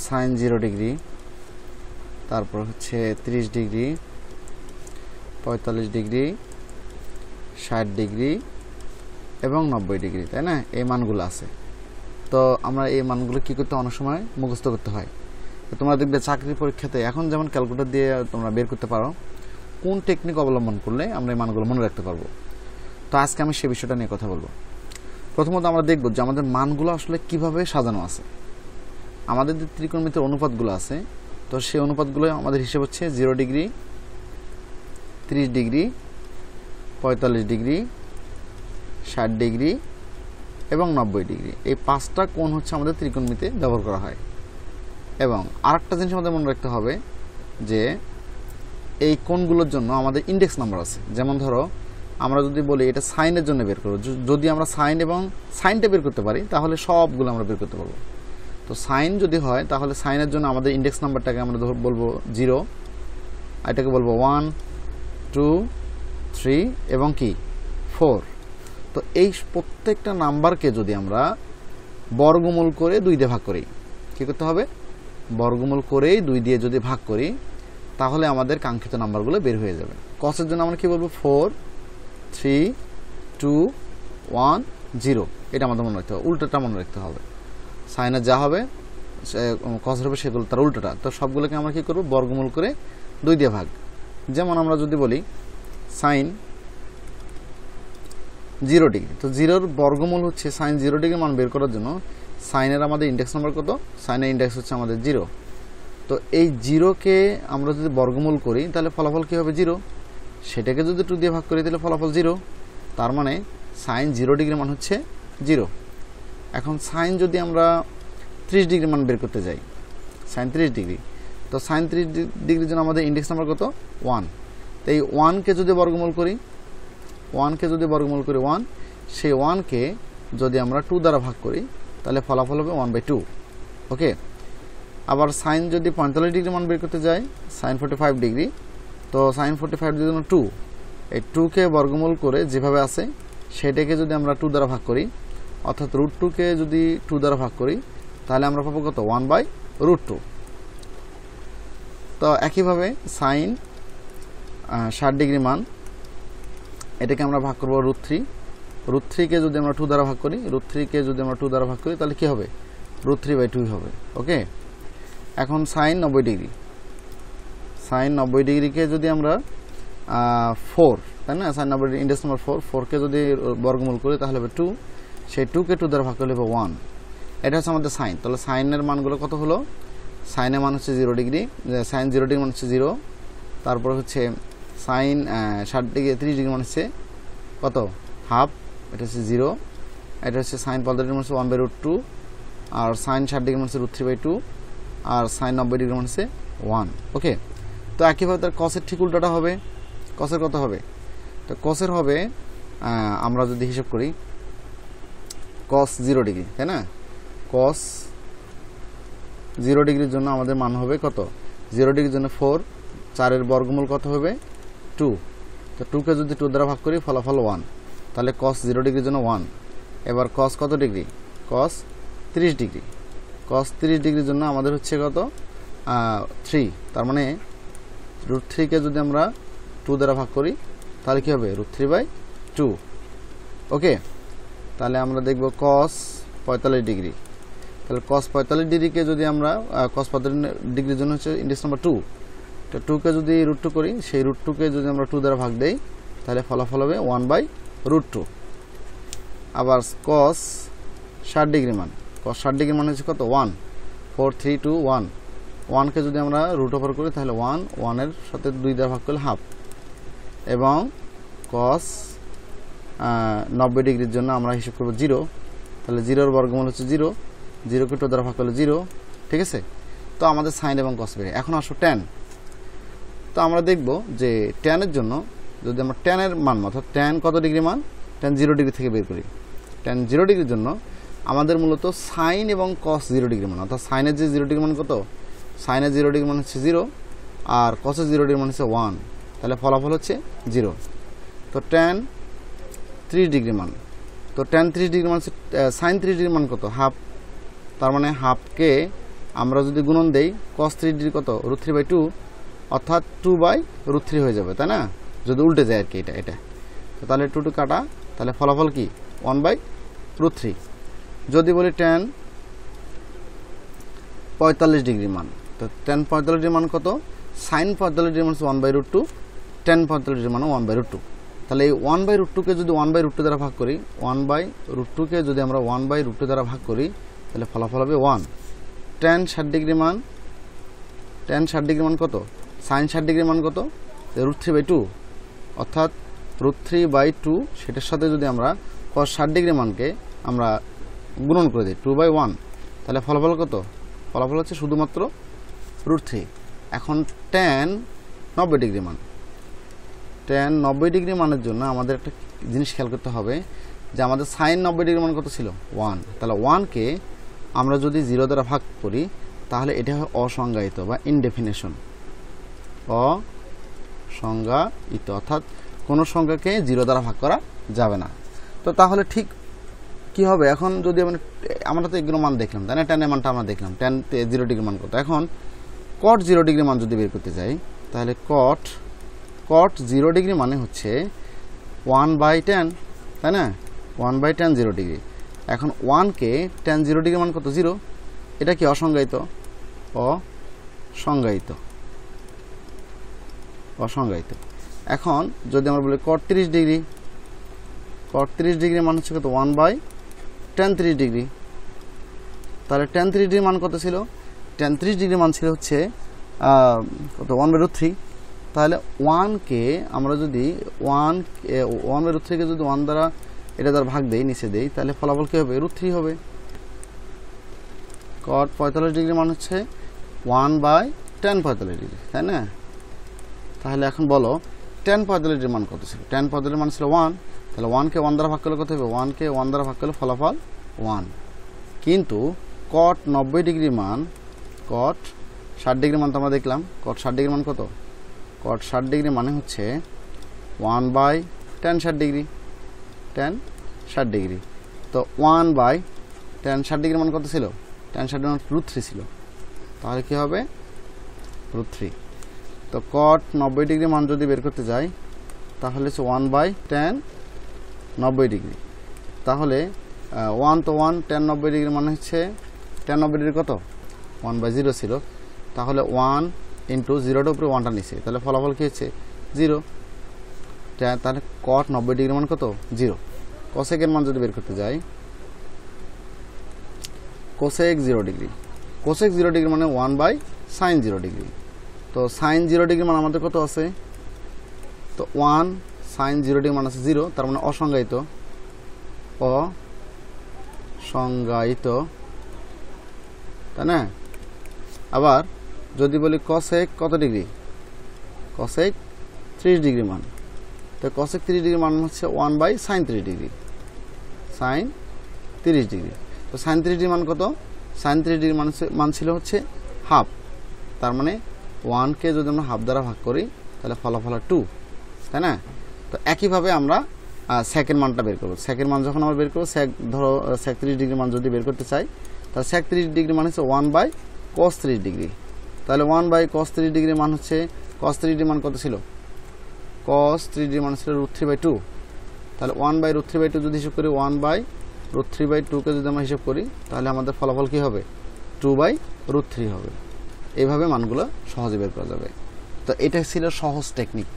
Sign 0 degree, তারপর হচ্ছে 30 degree, 45 degree, 60 degree এবং 90 ডিগ্রি, তাই না? এই মানগুলো আছে। তো আমরা এই মানগুলো কী করতে অনেক সময় মুখস্থ করতে হয়। তো তোমরা দেখবে চাকরির পরীক্ষাতে এখন যেমন ক্যালকুলেটর দিয়ে তোমরা বের করতে পারো, কোন টেকনিক অবলম্বন করলে আমরা এই মানগুলো মনে রাখতে পারবো। তো আজকে আমি সে বিষয়টা নিয়ে কথা বলবো। প্রথমত আমরা দেখব যে আমাদের মানগুলো আসলে কিভাবে সাজানো আছে। আমাদের যে ত্রিকোণমিতির অনুপাতগুলো আছে, তো সেই অনুপাতগুলো আমাদের হিসেব হচ্ছে 0 ডিগ্রি, 30 ডিগ্রি, 45 ডিগ্রি, 60 ডিগ্রি এবং 90 ডিগ্রি। এই 5টা কোণ হচ্ছে আমাদের ত্রিকোণমিতিতে ব্যবহার করা হয়। এবং আরেকটা জিনিস আমাদের মনে রাখতে হবে যে এই কোণগুলোর জন্য আমাদের ইন্ডেক্স নাম্বার আছে। যেমন ধরো আমরা যদি বলি এটা সাইনের জন্য বের করবো, যদি আমরা সাইন এবং সাইনটা বের করতে পারি তাহলে সবগুলো আমরা বের করতে পারবো। তো সাইন যদি হয় তাহলে সাইনের জন্য আমাদের ইন্ডেক্স নাম্বারটাকে আমরা বলবো 0, এটাকে বলবো 1, 2, 3 এবং কি 4। তো এই প্রত্যেকটা নাম্বারকে যদি আমরা বর্গমূল করে 2 দিয়ে ভাগ করি, কী করতে হবে? বর্গমূল করেই 2 দিয়ে যদি ভাগ করি তাহলে আমাদের কাঙ্ক্ষিত নাম্বারগুলো বের হয়ে যাবে। কসের জন্য আমরা কি বলবো? 4, 3, 2, 1, 0। এটা আমাদের মনে রাখতে হবে, উল্টোটা মনে রাখতে হবে। সাইনের যা হবে কসের হবে সেগুলো তার উল্টোটা। তো সবগুলোকে আমরা কি করব? বর্গমূল করে 2 দিয়ে ভাগ। যেমন আমরা যদি বলি সাইন 0 ডিগ্রি, তো 0-র বর্গমূল হচ্ছে সাইন 0 ডিগ্রি মান বের করার জন্য সাইনের আমাদের ইন্ডেক্স নাম্বার কত? সাইনের ইন্ডেক্স হচ্ছে আমাদের 0। তো এই 0-কে আমরা যদি বর্গমূল করি তাহলে ফলাফল কী হবে? 0। সেটাকে যদি 2 দিয়ে ভাগ করি তাহলে ফলাফল 0। তার মানে সাইন 0 ডিগ্রি মান হচ্ছে 0। এখন সাইন যদি আমরা 30 ডিগ্রি মান বের করতে যাই, সাইন 30 ডিগ্রি, তো সাইন 30 ডিগ্রির জন্য আমাদের ইন্ডেক্স নাম্বার কত? 1। তো এই 1-কে যদি বর্গমূল করি, 1, সেই 1-কে যদি আমরা 2 দ্বারা ভাগ করি তাহলে ফলাফল হবে 1/2। ওকে। আবার সাইন যদি 45 ডিগ্রি মান বের করতে যাই, সাইন 45 ডিগ্রি, তো সাইন 45 ডিগ্রির জন্য 2, এই 2-কে বর্গমূল করে যেভাবে আছে সেটাকে যদি আমরা 2 দ্বারা ভাগ করি, অর্থাৎ √2-কে যদি 2 দ্বারা ভাগ করি তাহলে আমরা পাবো কত? 1/√2। তো একইভাবে সাইন 60 ডিগ্রি মান, এটাকে আমরা ভাগ করবো √3-কে যদি আমরা 2 দ্বারা ভাগ করি, তাহলে কি হবে? √3/2 হবে। ওকে। এখন সাইন 90 ডিগ্রি, সাইন 90 ডিগ্রিকে যদি আমরা 4, তাই না? সাইন 90 ডিগ্রি ইন্ডেক্স নাম্বার 4-কে যদি বর্গমূল করি তাহলে হবে 2, সেই 2-কে 2 দ্বারা ভাগ করলে হবে 1। এটা হচ্ছে আমাদের সাইন। তাহলে সাইনের মানগুলো কত হলো? সাইনের মান হচ্ছে 0 ডিগ্রি, সাইন 0 ডিগ্রি মান হচ্ছে 0, তারপর হচ্ছে সাইন 60 ডিগ্রি 30 ডিগ্রি মান হচ্ছে কত? হাফ, এটা হচ্ছে 0। এটা হচ্ছে সাইন 45 ডিগ্রি মান হচ্ছে 1/√2, আর সাইন 60 ডিগ্রি মান হচ্ছে √3/2, আর সাইন 90 ডিগ্রি মান হচ্ছে 1। ওকে। তো একইভাবে তার কসের ঠিক উল্টোটা হবে। কসের কত হবে? তো কসের হবে, আমরা যদি হিসাব করি কস 0 ডিগ্রি, তাই না? কস 0 ডিগ্রির জন্য আমাদের মান হবে কত? 0 ডিগ্রির জন্য 4, 4-এর বর্গমূল কত হবে? 2। তো 2-কে যদি 2 দ্বারা ভাগ করি ফলাফল 1, তাহলে কস 0 ডিগ্রির জন্য 1। এবার কস কত ডিগ্রি? কস 30 ডিগ্রি, কস 30 ডিগ্রির জন্য আমাদের হচ্ছে কত? 3। তার মানে √3-কে যদি আমরা 2 দ্বারা ভাগ করি তাহলে কি হবে? √3/2। ওকে। তাহলে আমরা দেখব কস 45 ডিগ্রি, তাহলে কস 45 ডিগ্রিকে যদি আমরা কস 45 ডিগ্রির জন্য হচ্ছে ইন্ডেক্স নাম্বার 2, তো 2-কে যদি √2 করি, সেই √2-কে যদি আমরা 2 দ্বারা ভাগ দেই তাহলে ফলাফল হবে 1/√2। আবার কস 60 ডিগ্রি মান, কস 60 ডিগ্রি মান হচ্ছে কত? 1, 4, 3, 2, 1। 1-কে যদি আমরা √ওভার করি তাহলে 1-এর সাথে 2 দ্বারা ভাগ করলে হাফ। এবং কস 90 ডিগ্রির জন্য আমরা হিসাব করবো 0, তাহলে 0-এর বর্গমূল হচ্ছে 0, 0-কে 2 দ্বারা ভাগ করলে 0। ঠিক আছে। তো আমাদের সাইন এবং কস বেরিয়ে। এখন আসো ট্যান। তো আমরা দেখব যে ট্যানের জন্য যদি আমরা ট্যানের মান, অর্থাৎ ট্যান কত ডিগ্রি মান? ট্যান 0 ডিগ্রি থেকে বের করি। ট্যান 0 ডিগ্রির জন্য আমাদের মূলত সাইন এবং কস 0 ডিগ্রি মান, অর্থাৎ সাইনের যে 0 ডিগ্রি মান কত? সাইনের 0 ডিগ্রি মান হচ্ছে 0, আর কসের 0 ডিগ্রি মান হচ্ছে 1, তাহলে ফলাফল হচ্ছে 0। তো ট্যান 30 ডিগ্রি মান, তো ট্যান 30 ডিগ্রি মান হচ্ছে সাইন 30 ডিগ্রি মান কত? হাফ। তার মানে হাফকে আমরা যদি গুণন দেই cos 3 কত √3/2 অর্থাৎ 2/√3 হয়ে যাবে, তাই না? যদি উল্টে যায় আর কি এটা তো তাহলে 2 কাটা, তাহলে ফলাফল কি 1/√3। যদি বলি tan 45 ডিগ্রি মান, তো tan 45 ডিগ্রি মান কত? sin 45 ডিগ্রি মান 1/√2, tan 45 ডিগ্রি মান 1/√2। তাহলে এই 1/√2 কে যদি 1/√2 দ্বারা ভাগ করি, 1/√2 কে যদি আমরা 1/√2 দ্বারা ভাগ করি, তাহলে ফলাফল হবে 1। tan 60 ডিগ্রি মান কত? sin 60 ডিগ্রি মান কত? √3/2, অর্থাৎ √3/2 সেটার সাথে যদি আমরা cos 60 ডিগ্রি মানকে আমরা গুণন করে দিই 2/1, তাহলে ফলাফল কত? ফলাফল হচ্ছে শুধুমাত্র √3। এখন tan 90 ডিগ্রি মান, tan 90 ডিগ্রি মানের জন্য আমাদের একটা জিনিস খেয়াল করতে হবে যে আমাদের sin 90 ডিগ্রি মান কত ছিল? 1। তাহলে 1 কে আমরা যদি 0 দ্বারা ভাগ করি, তাহলে এটা হয় অসংজ্ঞায়িত বা ইনডেফিনেশন, অসংজ্ঞায়িত, অর্থাৎ কোনো সংখ্যাকে 0 দ্বারা ভাগ করা যাবে না। তো তাহলে ঠিক কি হবে? এখন যদি আমরা তো এগুলো মান দেখলাম, তাই না? tan এর মানটা আমরা দেখলাম, tan 0 ডিগ্রি মান কত। এখন cot 0 ডিগ্রি মান যদি বের করতে যাই, তাহলে cot 0 ডিগ্রি মানে হচ্ছে 1/tan, তাই না? 1/tan 0 degree. এখন 1 কে tan 0 ডিগ্রি মান কত? 0। এটা কি অসংজ্ঞায়িত? অসংজ্ঞায়িত। এখন যদি আমরা বলি cot 30 ডিগ্রি মান হচ্ছে কত? 1/tan 30 degree. তাহলে tan 30 ডিগ্রি মান কত ছিল? tan 30 ডিগ্রি মান ছিল হচ্ছে কত? 1/√3। তাহলে 1 কে আমরা যদি 1/√3 কে যদি 1 দ্বারা এটা দ্বারা ভাগ দেই, নিচে দেই, তাহলে ফলাফল কি হবে? √3 হবে। cot 45 ডিগ্রি মান হচ্ছে 1/tan 45 ডিগ্রি, তাই না? তাহলে এখন বলো tan 45 ডিগ্রি মান কত ছিল? tan 45 মান ছিল 1। তাহলে 1 কে 1 দ্বারা ভাগ করলে কত হবে? 1 কে 1 দ্বারা ভাগ করলে ফলাফল 1। কিন্তু cot 90 ডিগ্রি মান, cot 60 ডিগ্রি মান তো আমরা দেখলাম, cot 60 ডিগ্রি মান কত? cot 60 ডিগ্রি মানে হচ্ছে 1/tan 60 ডিগ্রি, tan 60 ডিগ্রি। তো 1/tan 60 ডিগ্রি মান কত ছিল? tan 60 মান √3 ছিল। তাহলে কি হবে? √3। তো cot 90 ডিগ্রি মান যদি বের করতে যাই, তাহলে হচ্ছে 1/tan 90 ডিগ্রি। তাহলে 1 তো 1, tan 90 ডিগ্রি মানে হচ্ছে tan 90 ডিগ্রি কত? 1/0 ছিল। তাহলে 1 ইন্টু 0টার উপরে 1টা নিচে, তাহলে ফলাফল কি হচ্ছে? 0। তাহলে cot 90 ডিগ্রি মান কত? 0। cosec এর মান যদি বের করতে যাই, cosec 0 ডিগ্রি, cosec 0 ডিগ্রি মানে 1/sin 0 ডিগ্রি। তো sin 0 ডিগ্রি মান আমাদের কত আছে? তো 1 sin 0 ডিগ্রি মান আছে 0, তার মানে অসংজ্ঞায়িত, তাই না? আবার যদি বলি cosec কত ডিগ্রি? cosec 30 ডিগ্রি মান। তো cosec 30 ডিগ্রি মান হচ্ছে 1/sin 30 ডিগ্রি, sin 30 ডিগ্রি। তো sin 30 ডিগ্রি মান কত? sin 30 ডিগ্রি মান ছিল হচ্ছে হাফ। তার মানে 1 কে যদি আমরা হাফ দ্বারা ভাগ করি, তাহলে ফলাফল 2, তাই না? তো একইভাবে আমরা সেকেন্ড মানটা বের করব। সেকেন্ড মান যখন আমরা বের করব, ধরো sec 30 ডিগ্রি মান যদি বের করতে চাই, তাহলে sec 30 ডিগ্রি মান হচ্ছে 1/cos 30 ডিগ্রি। তাহলে 1/cos 30 ডিগ্রি মান হচ্ছে, cos 30 ডিগ্রি মান কত ছিল? cos 30 ডিগ্রি মান ছিল √3/2। তাহলে 1/√3/2 যদি হিসাব করি, 1/√3/2 কে যদি আমরা হিসাব করি, তাহলে আমাদের ফলাফল কি হবে? 2/√3 হবে। এইভাবে মানগুলো সহজে বের করা যাবে। তো এটা ছিল সহজ টেকনিক।